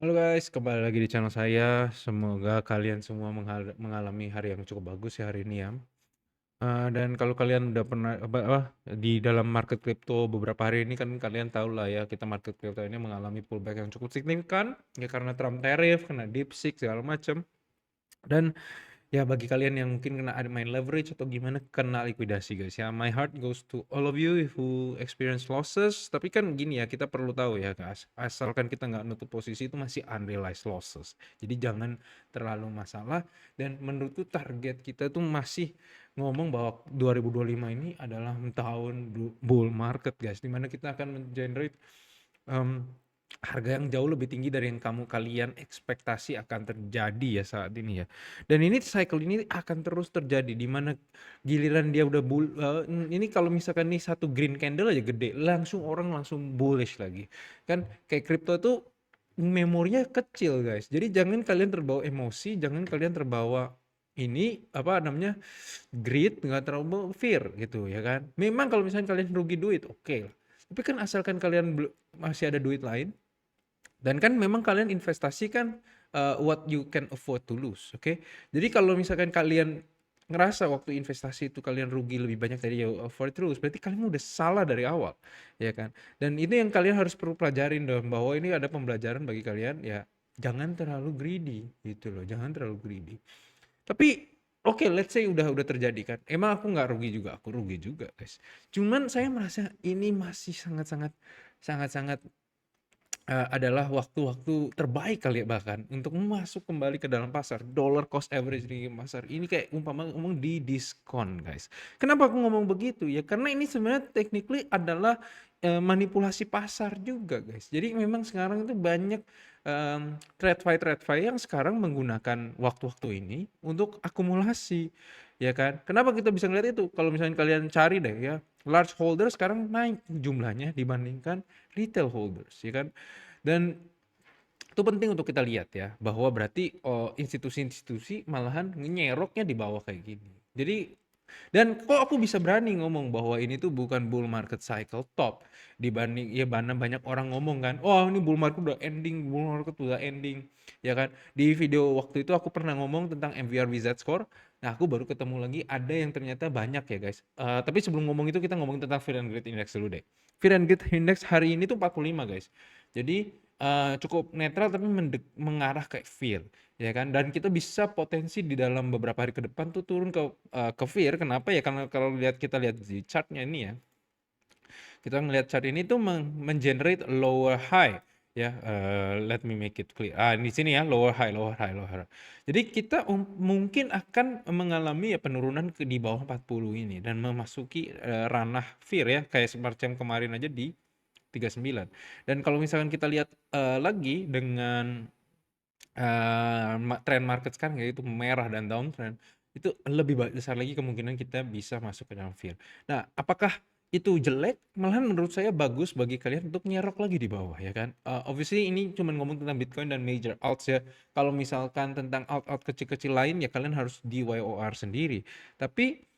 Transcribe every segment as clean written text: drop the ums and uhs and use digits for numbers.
Halo guys, kembali lagi di channel saya. Semoga kalian semua mengalami hari yang cukup bagus ya hari ini ya. Dan kalau kalian udah pernah di dalam market crypto beberapa hari ini kan kalian tahu lah ya kita market crypto ini mengalami pullback yang cukup signifikan ya karena Trump tariff, kena DeepSeek segala macam. Dan ya bagi kalian yang mungkin kena ada main leverage atau gimana kena likuidasi guys ya. My heart goes to all of you who experience losses. Tapi kan gini ya, kita perlu tahu ya guys, asalkan kita nggak nutup posisi itu masih unrealized losses. Jadi jangan terlalu masalah, dan menurutku target kita tuh masih ngomong bahwa 2025 ini adalah tahun bull market guys, dimana kita akan mengenerate um, harga yang jauh lebih tinggi dari yang kalian ekspektasi akan terjadi ya saat ini ya. Dan ini cycle ini akan terus terjadi di mana giliran dia udah ini kalau misalkan nih satu green candle aja gede, langsung orang langsung bullish lagi. Kan kayak crypto tuh memorinya kecil guys. Jadi jangan kalian terbawa emosi, jangan kalian terbawa ini apa namanya greed, nggak terlalu fear gitu ya kan. Memang kalau misalnya kalian rugi duit, oke lah. Tapi kan asalkan kalian masih ada duit lain, dan kan memang kalian investasi kan what you can afford to lose, oke? Jadi kalau misalkan kalian ngerasa waktu investasi itu kalian rugi lebih banyak dari yang afford to lose, berarti kalian udah salah dari awal, ya kan? Dan ini yang kalian harus perlu pelajarin dong, bahwa ini ada pembelajaran bagi kalian ya, jangan terlalu greedy gitu loh, jangan terlalu greedy. Tapi oke, let's say udah terjadi kan. Emang aku nggak rugi juga, aku rugi juga, guys. Cuman saya merasa ini masih sangat-sangat sangat-sangat adalah waktu-waktu terbaik kali ya bahkan untuk masuk kembali ke dalam pasar. Dollar cost average di pasar ini kayak umpama ngomong di diskon, guys. Kenapa aku ngomong begitu ya? Karena ini sebenarnya technically adalah manipulasi pasar juga, guys. Jadi memang sekarang itu banyak TradFi yang sekarang menggunakan waktu-waktu ini untuk akumulasi, ya kan? Kenapa kita bisa ngeliat itu? Kalau misalnya kalian cari deh ya, large holder sekarang naik jumlahnya dibandingkan retail holders, ya kan? Dan itu penting untuk kita lihat ya, bahwa berarti institusi-institusi malahan nyeroknya di bawah kayak gini. Jadi, dan kok aku bisa berani ngomong bahwa ini tuh bukan bull market cycle top dibanding ya mana banyak orang ngomong kan, oh ini bull market udah ending, bull market udah ending, ya kan? Di video waktu itu aku pernah ngomong tentang MVR VZ score. Nah, aku baru ketemu lagi ada yang ternyata banyak ya guys. Tapi sebelum ngomong itu kita ngomongin tentang Fear and Greed Index dulu deh. Fear and Greed Index hari ini tuh 45 guys. Jadi cukup netral tapi mengarah ke fear, ya kan? Dan kita bisa potensi di dalam beberapa hari ke depan tuh turun ke fear. Kenapa ya? Karena kalau kita lihat di chartnya ini ya, kita ngelihat chart ini tuh mengenerate lower high ya. Let me make it clear. Di sini ya, lower high, lower high, lower high. Jadi kita mungkin akan mengalami ya penurunan di bawah 40 ini dan memasuki ranah fear ya, kayak semacam kemarin aja di 39. Dan kalau misalkan kita lihat lagi dengan tren market sekarang yaitu merah dan downtrend, itu lebih besar lagi kemungkinan kita bisa masuk ke dalam fear. Nah, apakah itu jelek? Malahan menurut saya bagus bagi kalian untuk nyerok lagi di bawah ya kan. Obviously ini cuma ngomong tentang Bitcoin dan major alts ya. Kalau misalkan tentang alt-alt kecil-kecil lain ya kalian harus di YOR sendiri. Tapi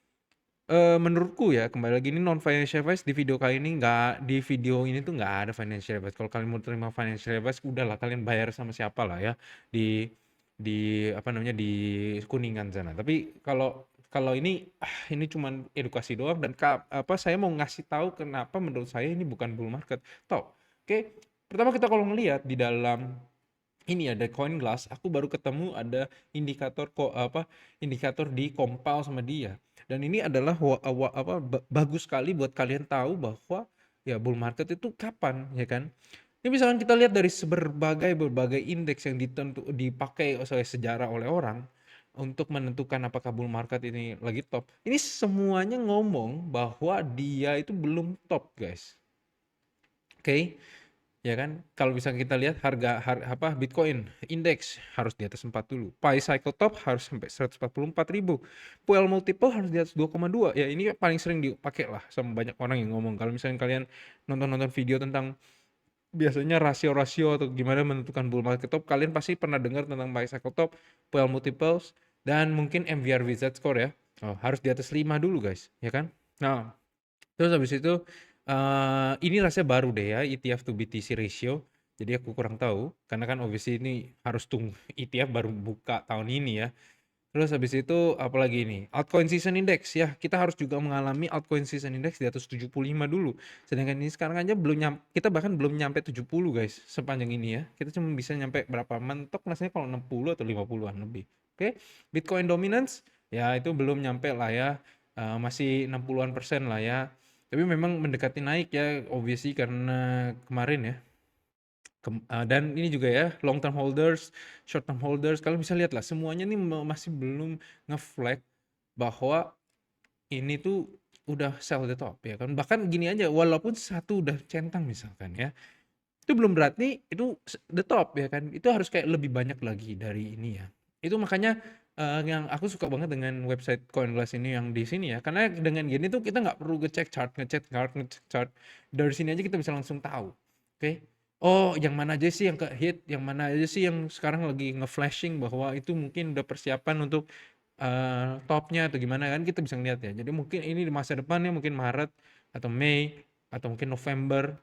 menurutku ya, kembali lagi ini non financial advice. Di video kali ini di video ini tuh nggak ada financial advice. Kalau kalian mau terima financial advice, udahlah kalian bayar sama siapa lah ya di apa namanya di Kuningan sana. Tapi kalau kalau ini cuman edukasi doang, dan saya mau ngasih tahu kenapa menurut saya ini bukan bull market. Toh, oke. Pertama kita kalau ngelihat di dalam ini ada coin glass, aku baru ketemu ada indikator indikator di compile sama dia. Dan ini adalah bagus sekali buat kalian tahu bahwa ya bull market itu kapan, ya kan? Ini misalkan kita lihat dari berbagai indeks yang dipakai oleh sejarah oleh orang untuk menentukan apakah bull market ini lagi top. Ini semuanya ngomong bahwa dia itu belum top, guys. Oke. Ya kan? Kalau misalnya kita lihat Bitcoin indeks harus di atas 4 dulu. Pi cycle top harus sampai 144.000. Puel multiple harus di atas 2,2. Ya ini paling sering dipakai lah sama banyak orang yang ngomong. Kalau misalnya kalian nonton video tentang biasanya rasio-rasio atau gimana menentukan bull market top, kalian pasti pernah dengar tentang Pi cycle top, Puel multiples, dan mungkin MVRVZ score ya. Oh, harus di atas 5 dulu guys, ya kan? Nah, terus habis itu ini rasanya baru deh ya, ETF to BTC ratio. Jadi aku kurang tahu, karena kan obviously ini harus tunggu ETF baru buka tahun ini ya. Terus habis itu apalagi ini, altcoin season index ya, kita harus juga mengalami altcoin season index di atas 75 dulu. Sedangkan ini sekarang aja kita bahkan belum nyampe 70 guys sepanjang ini ya. Kita cuma bisa nyampe berapa mentok rasanya kalau 60 atau 50-an lebih. Oke. Bitcoin dominance ya itu belum nyampe lah ya. Masih 60-an persen lah ya. Tapi memang mendekati naik ya obviously karena kemarin ya. Dan ini juga ya, long term holders, short term holders, kalian bisa lihat lah semuanya nih masih belum nge-flag bahwa ini tuh udah sell the top ya kan. Bahkan gini aja, walaupun satu udah centang misalkan ya, itu belum berarti itu the top ya kan. Itu harus kayak lebih banyak lagi dari ini ya. Itu makanya yang aku suka banget dengan website CoinGlass ini yang di sini ya. Karena dengan gini tuh kita nggak perlu ngecek chart. Dari sini aja kita bisa langsung tahu. Oke. Oh, yang mana aja sih yang ke hit, yang mana aja sih yang sekarang lagi nge-flashing bahwa itu mungkin udah persiapan untuk topnya atau gimana kan kita bisa ngeliat ya. Jadi mungkin ini di masa depannya mungkin Maret atau Mei atau mungkin November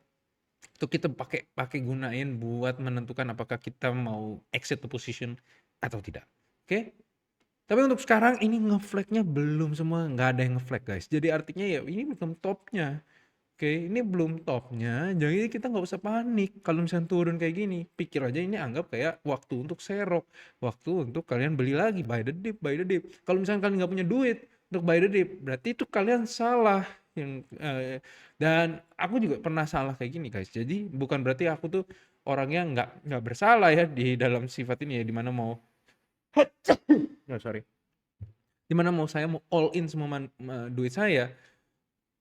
itu kita pakai pakai gunain buat menentukan apakah kita mau exit the position atau tidak. Oke? Tapi untuk sekarang ini nge-flag-nya belum semua, nggak ada yang nge-flag guys. Jadi artinya ya ini belum topnya. Oke, ini belum topnya, jadi kita nggak usah panik kalau misalnya turun kayak gini. Pikir aja ini anggap kayak waktu untuk serok, waktu untuk kalian beli lagi, buy the dip, buy the dip. Kalau misalnya kalian nggak punya duit untuk buy the dip, berarti itu kalian salah. Dan aku juga pernah salah kayak gini guys. Jadi bukan berarti aku tuh orangnya nggak bersalah ya di dalam sifat ini ya, dimana mau, no, sorry, dimana mau saya mau all in semua duit saya.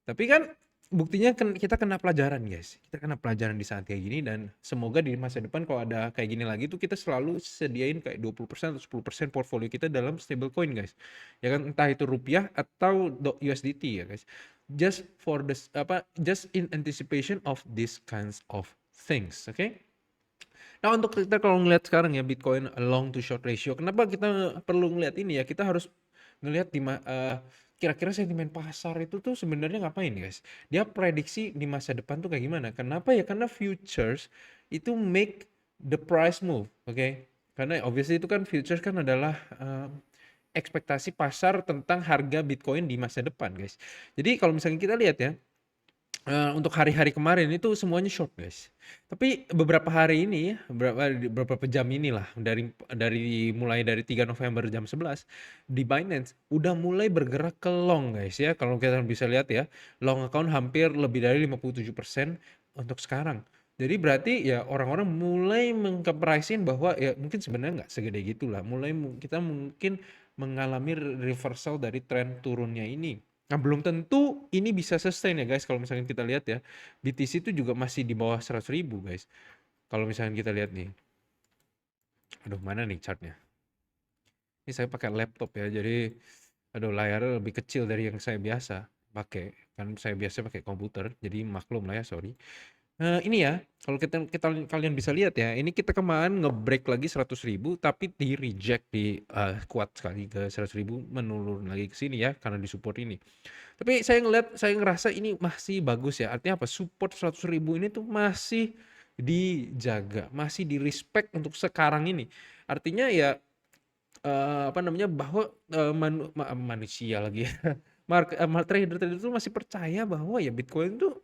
Tapi kan buktinya kita kena pelajaran guys. Kita kena pelajaran di saat kayak gini dan semoga di masa depan kalau ada kayak gini lagi tuh kita selalu sediain kayak 20% atau 10% portfolio kita dalam stablecoin guys. Ya kan entah itu rupiah atau USDT ya guys. Just for this just in anticipation of these kinds of things, oke? Okay? Nah, untuk kita kalau ngelihat sekarang ya Bitcoin long to short ratio, kenapa kita perlu ngelihat ini ya? Kita harus ngelihat kira-kira sentimen pasar itu tuh sebenarnya ngapain guys? Dia prediksi di masa depan tuh kayak gimana? Kenapa ya? Karena futures itu make the price move, oke? Okay? Karena obviously itu kan futures kan adalah ekspektasi pasar tentang harga Bitcoin di masa depan guys. Jadi kalau misalnya kita lihat ya, untuk hari-hari kemarin itu semuanya short guys. Tapi beberapa hari ini ya, beberapa jam inilah mulai dari 3 November jam 11 di Binance udah mulai bergerak ke long guys ya. Kalau kita bisa lihat ya, long account hampir lebih dari 57% untuk sekarang. Jadi berarti ya orang-orang mulai mengke-price-in bahwa ya mungkin sebenarnya nggak segede gitulah. Kita mungkin mengalami reversal dari tren turunnya ini. Nah, belum tentu ini bisa sustain ya guys. Kalau misalnya kita lihat ya, BTC itu juga masih di bawah 100.000 guys. Kalau misalnya kita lihat nih. Aduh, mana nih chartnya? Ini saya pakai laptop ya, jadi aduh layarnya lebih kecil dari yang saya biasa pakai. Kan saya biasa pakai komputer, jadi maklum lah ya, sorry. Ini ya, kalau kalian bisa lihat ya, ini kita kemarin nge-break lagi 100.000 tapi di-reject kuat sekali ke 100.000 menurun lagi ke sini ya karena di-support ini. Tapi saya ngerasa ini masih bagus ya. Artinya apa? Support 100.000 ini tuh masih dijaga, masih di-respect untuk sekarang ini. Artinya ya bahwa manusia lagi ya, trader-trader itu masih percaya bahwa ya Bitcoin tuh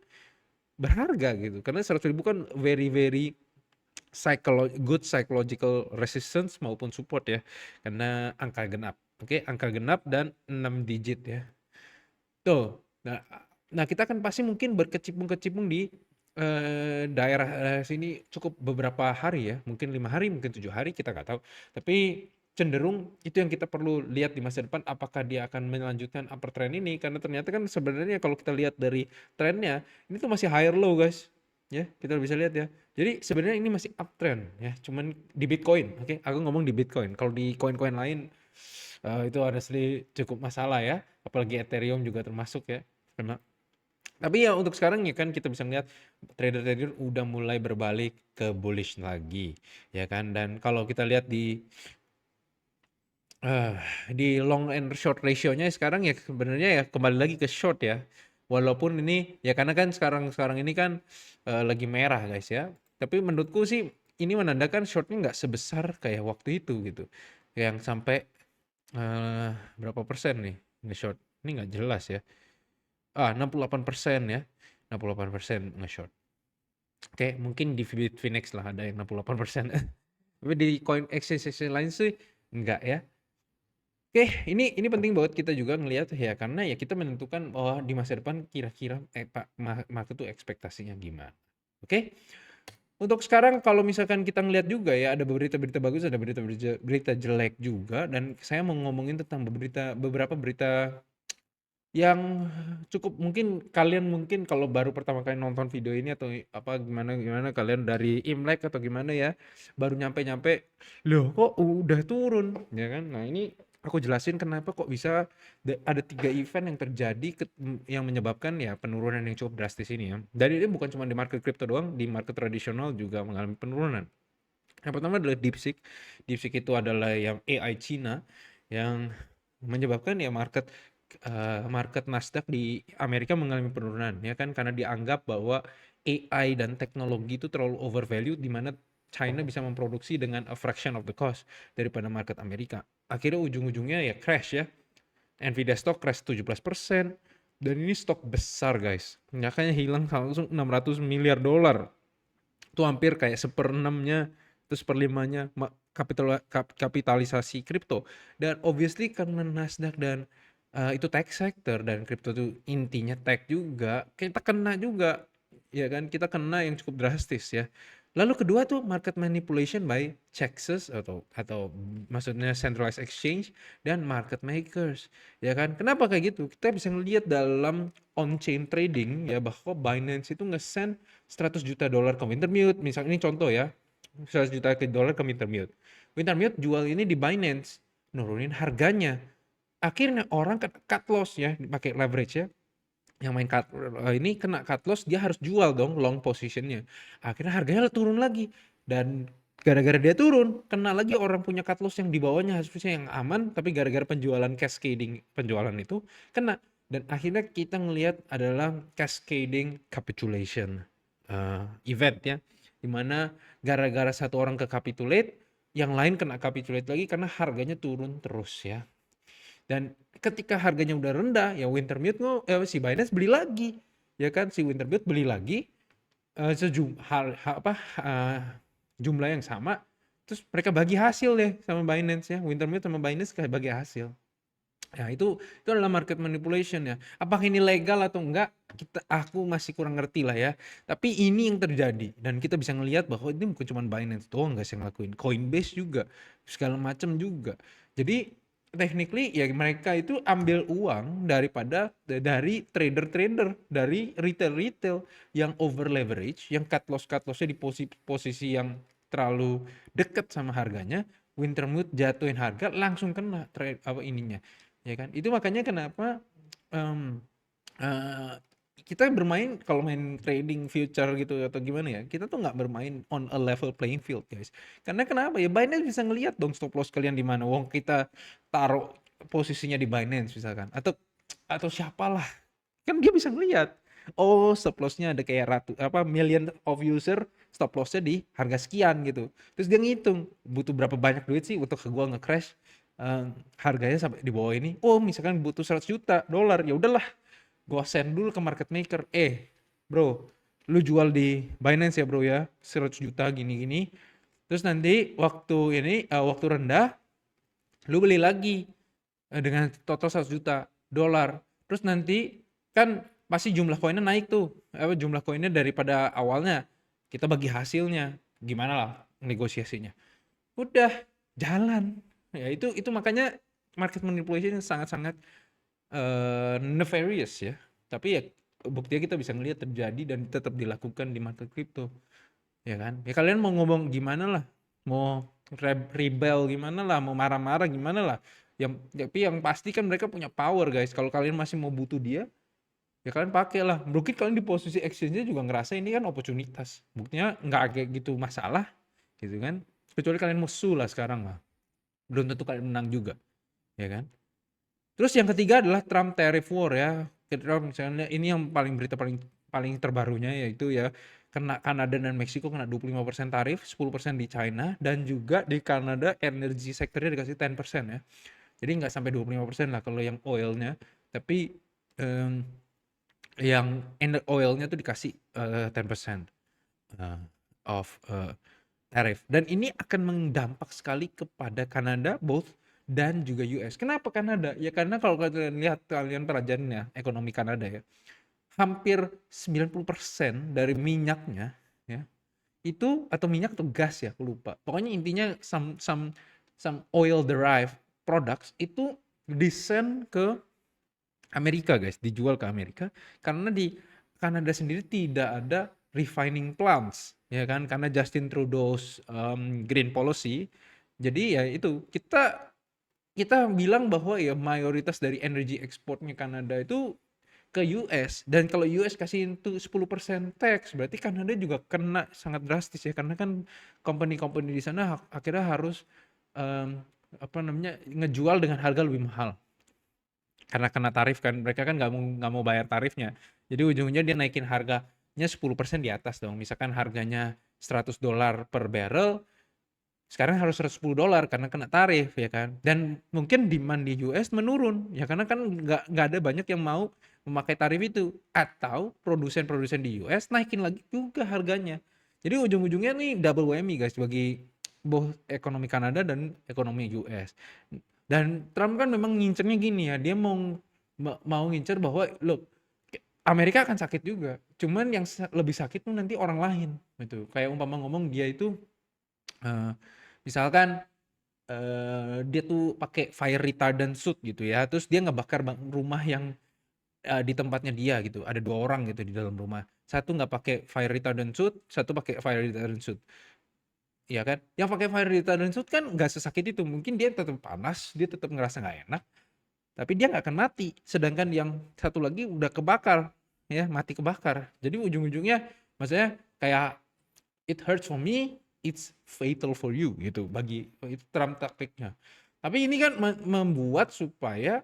berharga gitu. Karena 100.000 kan very very good psychological resistance maupun support ya. Karena angka genap. Oke, angka genap dan 6 digit ya. Tuh. Nah, kita kan pasti mungkin berkecimpung-kecimpung di daerah sini cukup beberapa hari ya, mungkin 5 hari, mungkin 7 hari, kita nggak tahu. Tapi cenderung itu yang kita perlu lihat di masa depan, apakah dia akan melanjutkan upper trend ini, karena ternyata kan sebenarnya kalau kita lihat dari trennya, ini tuh masih higher low guys, ya kita bisa lihat ya. Jadi sebenarnya ini masih uptrend ya, cuman di Bitcoin, oke? Aku ngomong di Bitcoin. Kalau di koin-koin lain itu honestly cukup masalah ya, apalagi Ethereum juga termasuk ya. Tapi ya untuk sekarang ya kan kita bisa lihat trader-trader udah mulai berbalik ke bullish lagi ya kan. Dan kalau kita lihat di long and short ratio-nya sekarang ya sebenarnya ya kembali lagi ke short ya. Walaupun ini ya karena kan sekarang ini kan lagi merah guys ya. Tapi menurutku sih ini menandakan short-nya nggak sebesar kayak waktu itu gitu. Yang sampai berapa persen nih nge-short? Ini nggak jelas ya. 68% ya. 68% nge-short. Oke, mungkin di Bitfinex lah ada yang 68%. Tapi di coin exchange lain sih enggak ya. Oke, ini penting banget kita juga ngelihat ya karena ya kita menentukan bahwa di masa depan kira-kira market tuh ekspektasinya gimana. Oke. Untuk sekarang kalau misalkan kita ngelihat juga ya ada berita-berita bagus, ada berita jelek juga dan saya mau ngomongin tentang beberapa berita yang cukup mungkin kalian mungkin kalau baru pertama kali nonton video ini atau apa gimana kalian dari Imlek atau gimana ya, baru nyampe, "Loh kok udah turun?" Ya kan. Nah ini aku jelasin kenapa kok bisa ada 3 event yang terjadi yang menyebabkan ya penurunan yang cukup drastis ini ya. Dan ini bukan cuma di market crypto doang, di market tradisional juga mengalami penurunan. Yang pertama adalah DeepSeek. DeepSeek itu adalah yang AI Cina yang menyebabkan ya market Nasdaq di Amerika mengalami penurunan ya kan karena dianggap bahwa AI dan teknologi itu terlalu overvalued di mana China bisa memproduksi dengan a fraction of the cost daripada market Amerika. Akhirnya ujung-ujungnya ya crash ya. Nvidia stock crash 17% dan ini stok besar guys. Makanya hilang langsung 600 miliar dolar. Itu hampir kayak seperenamnya terus seperlimanya kapitalisasi kripto. Dan obviously karena Nasdaq dan itu tech sector dan kripto itu intinya tech juga, kita kena juga ya kan, kita kena yang cukup drastis ya. Lalu kedua tuh market manipulation by CHEXes atau maksudnya centralized exchange dan market makers ya kan. Kenapa kayak gitu? Kita bisa ngelihat dalam on-chain trading ya bahwa Binance itu nge-send 100 juta dolar ke Wintermute. Misalnya ini contoh ya, 100 juta dolar ke Wintermute. Wintermute jual ini di Binance, nurunin harganya. Akhirnya orang cut loss ya, pakai leverage ya. Yang main ini kena cut loss, dia harus jual dong long positionnya. Akhirnya harganya turun lagi. Dan gara-gara dia turun, kena lagi orang punya cut loss yang di bawahnya harusnya yang aman, tapi gara-gara penjualan cascading penjualan itu kena. Dan akhirnya kita ngelihat adalah cascading capitulation event ya, dimana gara-gara satu orang ke capitulate, yang lain kena capitulate lagi karena harganya turun terus ya. Dan ketika harganya udah rendah, ya Wintermute si Binance beli lagi, ya kan si Wintermute beli lagi jumlah yang sama, terus mereka bagi hasil deh sama Binance ya, Wintermute sama Binance kayak bagi hasil. Ya itu adalah market manipulation ya. Apakah ini legal atau enggak? Aku masih kurang ngerti lah ya. Tapi ini yang terjadi dan kita bisa ngelihat bahwa ini bukan cuma Binance doang guys yang ngelakuin, Coinbase juga, segala macam juga. Jadi technically ya mereka itu ambil uang dari trader-trader, dari retail-retail yang over leverage, yang cut lossnya di posisi yang terlalu dekat sama harganya. Wintermute jatuhin harga langsung kena trade apa ininya ya kan. Itu makanya kenapa kita bermain kalau main trading future gitu atau gimana ya, kita tuh nggak bermain on a level playing field guys. Karena kenapa ya, Binance bisa ngelihat dong stop loss kalian di mana. Wong kita taruh posisinya di Binance misalkan atau siapalah, kan dia bisa ngelihat, oh stop lossnya ada kayak million of user, stop lossnya di harga sekian gitu. Terus dia ngitung butuh berapa banyak duit sih untuk gua nge-crash harganya sampai di bawah ini. Oh misalkan butuh 100 juta dolar, ya udahlah gua send dulu ke market maker. Bro, lu jual di Binance ya bro ya, 100 juta gini-gini. Terus nanti waktu rendah lu beli lagi dengan total 100 juta dolar. Terus nanti kan pasti jumlah koinnya naik tuh. Jumlah koinnya daripada awalnya. Kita bagi hasilnya. Gimana lah negosiasinya. Udah jalan. Ya itu makanya market manipulation sangat-sangat nefarious ya. Tapi ya buktinya kita bisa ngelihat terjadi dan tetap dilakukan di market crypto. Ya kan? Ya kalian mau ngomong gimana lah. Mau rebel gimana lah, mau marah-marah gimana lah. Tapi yang pasti kan mereka punya power guys. Kalau kalian masih mau butuh dia, ya kalian pakai lah. Mungkin kalian di posisi exchange-nya juga ngerasa ini kan oportunitas. Buktinya nggak kayak gitu masalah, gitu kan. Kecuali kalian musuh lah sekarang lah. Belum tentu kalian menang juga, ya kan. Terus yang ketiga adalah Trump tariff war ya. Trump misalnya ini yang berita paling terbarunya yaitu ya kena Kanada dan Meksiko kena 25% tarif, 10% di China, dan juga di Kanada energy sector-nya dikasih 10% ya. Jadi nggak sampai 25% lah kalau yang oilnya, tapi em, yang oilnya tuh dikasih 10% eh, of tarif. Dan ini akan mendampak sekali kepada Kanada both dan juga US. Kenapa Kanada? Ya karena kalau kalian lihat, kalian pelajarin ya ekonomi Kanada ya, hampir 90% dari minyaknya ya itu, atau minyak atau gas ya, aku lupa. Pokoknya intinya some oil derived products itu disend ke Amerika guys, dijual ke Amerika, karena di Kanada sendiri tidak ada refining plants, ya kan, karena Justin Trudeau's green policy. Jadi ya itu, kita kita bilang bahwa ya mayoritas dari energy ekspornya Kanada itu ke US, dan kalau US kasih itu 10% tax, berarti Kanada juga kena sangat drastis ya, karena kan company-company di sana akhirnya harus em, apa namanya, ngejual dengan harga lebih mahal karena kena tarif kan. Mereka kan nggak mau bayar tarifnya, jadi ujungnya dia naikin harganya 10% di atas dong. Misalkan harganya $100 per barrel, sekarang harus $110 karena kena tarif ya kan. Dan mungkin demand di US menurun ya, karena kan nggak ada banyak yang mau memakai tarif itu, atau produsen-produsen di US naikin lagi juga harganya. Jadi ujung-ujungnya nih double whammy guys, bagi both ekonomi Kanada dan ekonomi US. Dan Trump kan memang ngincernya gini ya, dia mau ngincer bahwa look, Amerika akan sakit juga, cuman yang lebih sakit tuh nanti orang lain gitu. Kayak umpama ngomong dia itu eh, misalkan dia tuh pakai fire retardant suit gitu ya, terus dia ngebakar rumah yang di tempatnya dia gitu. Ada 2 orang gitu di dalam rumah. Satu nggak pakai fire retardant suit, satu pakai fire retardant suit. Iya kan? Yang pakai fire retardant suit kan nggak sesakit itu. Mungkin dia tetap panas, dia tetap ngerasa nggak enak, tapi dia nggak akan mati. Sedangkan yang satu lagi udah kebakar, ya mati kebakar. Jadi ujung-ujungnya, maksudnya kayak it hurts for me, it's fatal for you gitu. Bagi itu Trump taktiknya. Tapi ini kan membuat supaya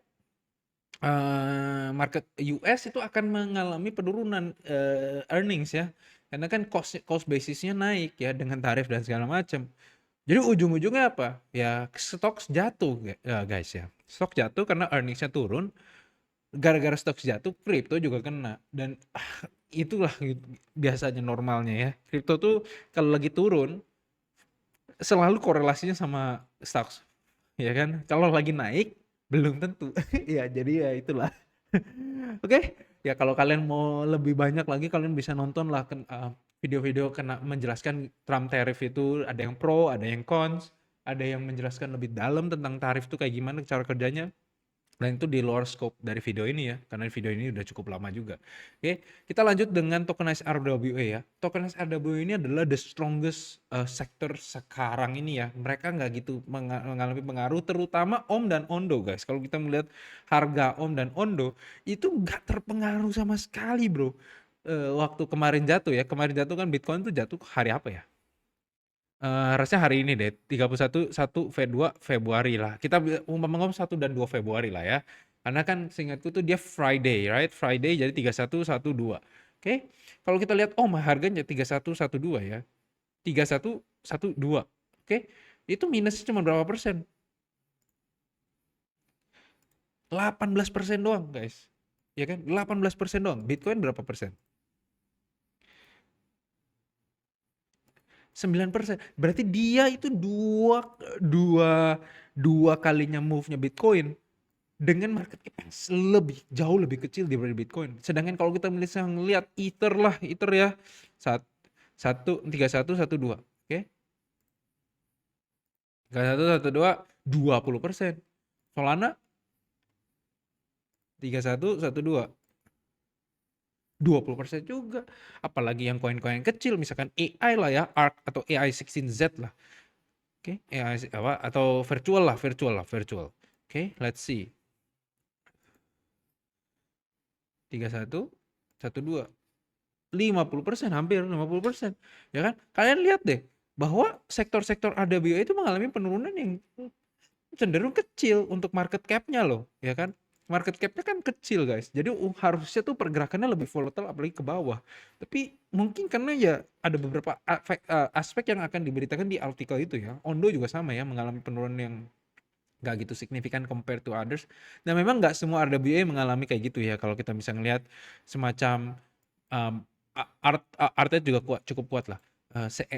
market US itu akan mengalami penurunan earnings ya. Karena kan cost basisnya naik ya dengan tarif dan segala macam. Jadi ujung-ujungnya apa? Ya stok jatuh ya guys ya. Stok jatuh karena earningsnya turun. Gara-gara stok jatuh, kripto juga kena. Dan itulah biasanya normalnya ya. Kripto tuh kalau lagi turun selalu korelasinya sama stocks, ya kan? Kalau lagi naik belum tentu. Ya jadi ya itulah. Oke, ya kalau kalian mau lebih banyak lagi, kalian bisa nonton lah video-video kena menjelaskan Trump tariff itu, ada yang pro, ada yang cons, ada yang menjelaskan lebih dalam tentang tarif itu kayak gimana cara kerjanya. Dan itu di luar scope dari video ini ya, karena video ini udah cukup lama juga. Oke, kita lanjut dengan tokenized RWA ya. Tokenized RWA ini adalah the strongest sector sekarang ini ya. Mereka nggak gitu mengalami pengaruh, terutama OM dan ONDO guys. Kalau kita melihat harga OM dan ONDO, itu nggak terpengaruh sama sekali bro. Waktu kemarin jatuh ya, kemarin jatuh kan Bitcoin tuh jatuh hari apa ya? Harusnya hari ini deh, 31 2 Februari lah. Kita umpama ngomong 1 dan 2 Februari lah ya. Karena kan seingatku tuh dia Friday, right? Friday jadi 31 1 2. Oke. Kalau kita lihat harganya 31 1 2 ya. 31 1 2. Oke. Itu minusnya cuma berapa persen? 18% doang, guys. Ya kan? 18% doang. Bitcoin berapa persen? 9%. Berarti dia itu dua dua dua kalinya move-nya Bitcoin dengan market cap yang jauh lebih kecil daripada Bitcoin. Sedangkan kalau kita melihat Ether lah, Ether ya, 31 1 2, oke? 31 1 2, 20%. Solana 31 1 2, 20% juga. Apalagi yang koin-koin kecil, misalkan AI lah ya, ARK atau AI 16Z lah. Oke, AI apa atau virtual. Oke, let's see. 31 1 2, 50%, hampir 50%. Ya kan? Kalian lihat deh bahwa sektor-sektor AWA itu mengalami penurunan yang cenderung kecil untuk market cap-nya loh, ya kan? market cap-nya kan kecil guys. Jadi harusnya tuh pergerakannya lebih volatile apalagi ke bawah. Tapi mungkin karena ya ada beberapa aspek yang akan diberitakan di artikel itu ya. Ondo juga sama ya, mengalami penurunan yang nggak gitu signifikan compare to others. Dan memang nggak semua RWA mengalami kayak gitu ya. Kalau kita bisa ngelihat semacam um, artnya juga cukup kuat lah.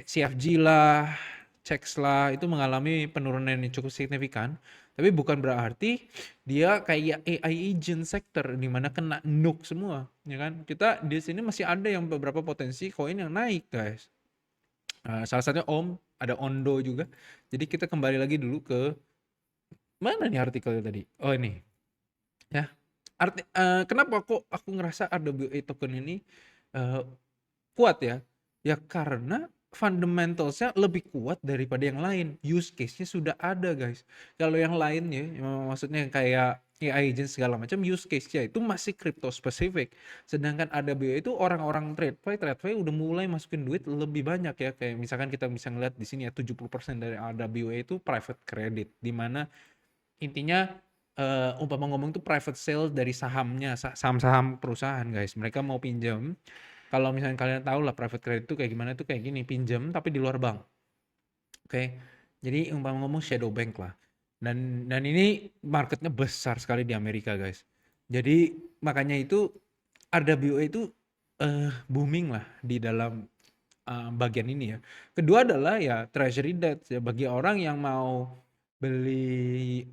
CFG lah, checks lah itu mengalami penurunan yang cukup signifikan. Tapi bukan berarti dia kayak AI agent sector di mana kena nuke semua, ya kan? Kita di sini masih ada yang beberapa potensi koin yang naik, guys. Salah satunya ada Ondo juga. Jadi kita kembali lagi dulu ke mana nih artikelnya tadi? Oh ini, ya. Kenapa kok aku ngerasa RWA token ini uh, kuat ya? Ya karena fundamentalsnya lebih kuat daripada yang lain. Use case-nya sudah ada guys. Kalau yang lainnya, maksudnya kayak AI agent segala macam, use case-nya itu masih crypto specific. Sedangkan AWA itu orang-orang TradFi udah mulai masukin duit lebih banyak ya. Kayak misalkan kita bisa ngeliat di sini ya 70% dari AWA itu private credit. Dimana intinya umpama ngomong tuh private sale dari sahamnya, saham-saham perusahaan guys. Mereka mau pinjam, kalau misalnya kalian tahu lah private credit itu kayak gimana, tuh kayak gini, pinjam tapi di luar bank. Oke. Jadi umpama ngomong shadow bank lah. Dan ini marketnya besar sekali di Amerika guys. Jadi makanya itu RWA itu booming lah di dalam bagian ini ya. Kedua adalah ya treasury debt ya, bagi orang yang mau beli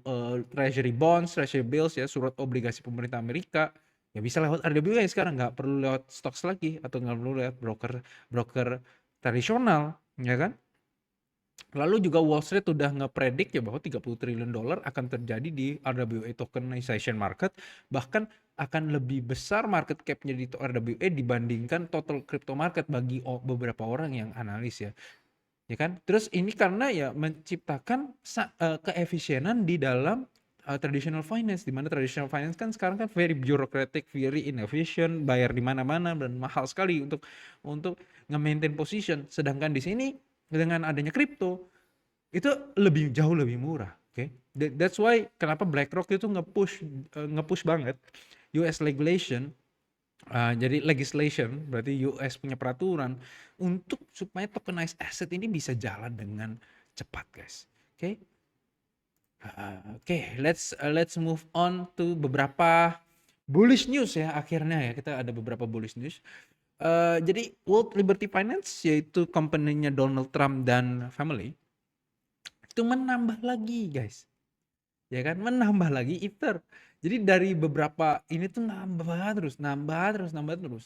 treasury bonds, treasury bills ya, surat obligasi pemerintah Amerika, ya bisa lewat RWA sekarang, nggak perlu lewat stocks lagi atau nggak perlu lewat broker broker tradisional, ya kan? Lalu juga Wall Street udah ngepredik ya bahwa 30 triliun dolar akan terjadi di RWA tokenization market, bahkan akan lebih besar market cap-nya di RWA dibandingkan total crypto market bagi beberapa orang yang analis ya. Ya kan? Terus ini karena ya menciptakan keefisienan di dalam traditional finance, di mana traditional finance kan sekarang kan very bureaucratic, very inefficient, bayar di mana-mana dan mahal sekali untuk nge-maintain position. Sedangkan di sini dengan adanya kripto itu jauh lebih murah. Oke. That's why kenapa BlackRock itu nge-push banget US regulation. Jadi legislation berarti US punya peraturan untuk supaya tokenized asset ini bisa jalan dengan cepat, guys. Oke. Oke, let's move on to beberapa bullish news ya akhirnya ya. Kita ada beberapa bullish news. Jadi World Liberty Finance yaitu company-nya Donald Trump dan family itu menambah lagi, guys. Ya kan, menambah lagi Ether. Jadi dari beberapa ini tuh nambah terus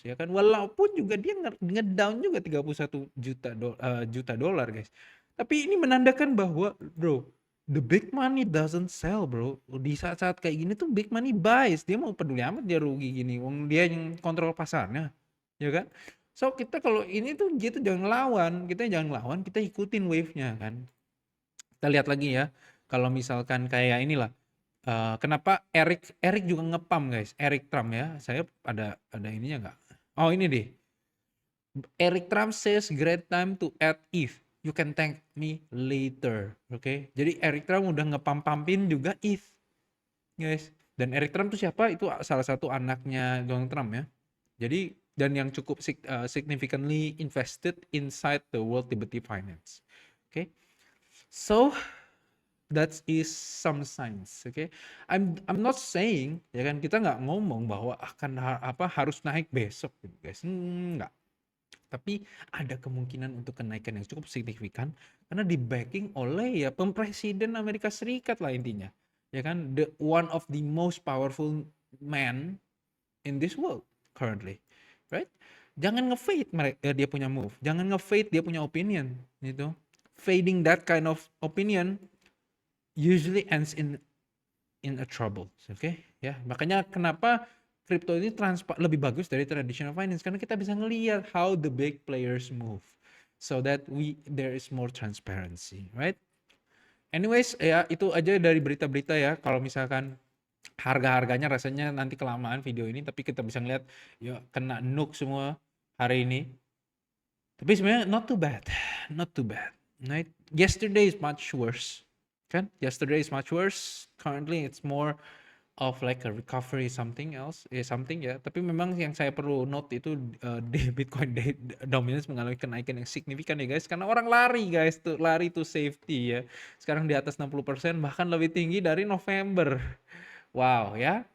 ya kan. Walaupun juga dia ngedown juga 31 juta dolar guys. Tapi ini menandakan bahwa bro, the big money doesn't sell bro. Di saat-saat kayak gini tuh big money buys. Dia mau peduli amat dia rugi gini. Wong dia yang kontrol pasarnya. Ya kan? So kita kalau ini tuh gitu jangan lawan. Kita jangan lawan, kita ikutin wave-nya kan. Kita lihat lagi ya. Kalau misalkan kayak inilah kenapa Eric juga ngepam guys, Eric Trump ya. Saya ada ininya nggak? Oh ini deh. Eric Trump says great time to add ETH. You can thank me later. Oke. Jadi Eric Trump udah ngepam-pampin juga ETH. Guys. Dan Eric Trump tuh siapa? Itu salah satu anaknya Donald Trump ya. Jadi dan yang cukup significantly invested inside the World Liberty Finance. Oke. So that is some signs, okay? I'm not saying ya kan kita nggak ngomong bahwa akan harus naik besok gitu guys, nggak. Tapi ada kemungkinan untuk kenaikan yang cukup signifikan karena di backing oleh ya presiden Amerika Serikat lah intinya, ya kan, the one of the most powerful man in this world currently, right? Jangan nge-fade dia punya move, jangan nge-fade dia punya opinion gitu. Fading that kind of opinion usually ends in a trouble, oke okay? Ya makanya kenapa crypto ini lebih bagus dari traditional finance karena kita bisa ngelihat how the big players move so that there is more transparency, right? Anyways ya itu aja dari berita-berita ya. Kalau misalkan harga-harganya rasanya nanti kelamaan video ini, tapi kita bisa ngeliat ya kena nuke semua hari ini. Tapi sebenarnya not too bad, right? Yesterday is much worse. Kan? Yesterday is much worse. Currently it's more of like a recovery something else, something ya. Tapi memang yang saya perlu note itu di Bitcoin dominance mengalami kenaikan yang signifikan ya guys, karena orang lari guys, tuh lari to safety ya. Sekarang di atas 60% bahkan lebih tinggi dari November. Wow ya.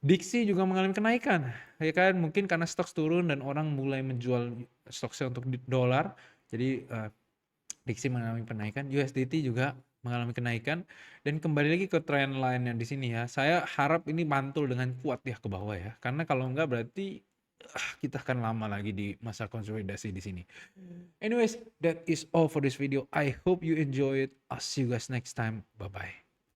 Dixie juga mengalami kenaikan, ya kan? Mungkin karena stok turun dan orang mulai menjual stoknya untuk dolar. Jadi Dixie mengalami kenaikan, USDT juga mengalami kenaikan, dan kembali lagi ke trend line yang di sini ya. Saya harap ini mantul dengan kuat ya ke bawah ya. Karena kalau enggak berarti kita akan lama lagi di masa konsolidasi di sini. Anyways, that is all for this video. I hope you enjoy it. I'll see you guys next time. Bye bye.